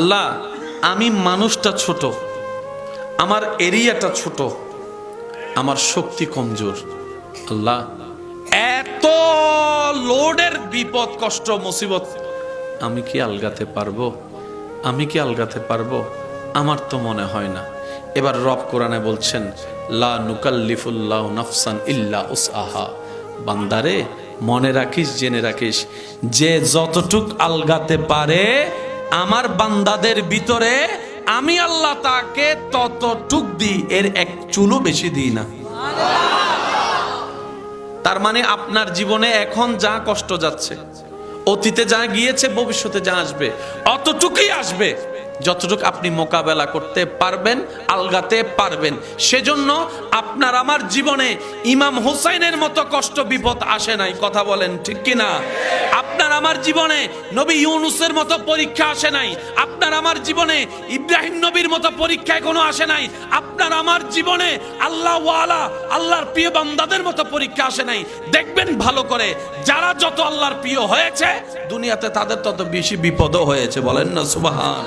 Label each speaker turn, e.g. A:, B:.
A: আল্লাহ, আমি মানুষটা ছোট, আমার এরিয়াটা ছোট, আমার শক্তি কমজোর। আল্লাহ, এত লোডের বিপদ কষ্ট মুসিবত আমি কি আলগাতে পারবো? আমি কি আলগাতে পারবো? আমার তো মনে হয় না। এবার রব কোরআনে বলছেন, লা নুকাল্লিফুল্লাহু নাফসান ইল্লা উসআহা। বান্দারে, মনে রাখিস, জেনে রাখিস, যে যতটুক আলগাতে পারে আমার বান্দাদের ভিতরে আমি আল্লাহ তাকে ততটুক দিই, এর এক চুলও বেশি দিই না। তার মানে আপনার জীবনে এখন যা কষ্ট যাচ্ছে, অতীতে যা গিয়েছে, ভবিষ্যতে যা আসবে, অতটুকুই আসবে যতটুকু আপনি মোকাবেলা করতে পারবেন, আলগাতে পারবেন। সেজন্য আপনার আমার জীবনে ইমাম হুসাইনের মতো কষ্ট বিপদ আসে নাই। কথা বলেন ঠিক কিনা? আপনার আমার জীবনে নবী ইউনুসের মতো পরীক্ষা আসে নাই। আপনার আমার জীবনে ইব্রাহিম নবীর মতো পরীক্ষা এখনো আসে নাই। আপনার আমার জীবনে আল্লাহ ওয়ালা, আল্লাহর প্রিয় বান্দাদের মতো পরীক্ষা আসে নাই। দেখবেন ভালো করে, যারা যত আল্লাহর প্রিয় হয়েছে দুনিয়াতে তাদের তত বেশি বিপদও হয়েছে। বলেন না সুবহান।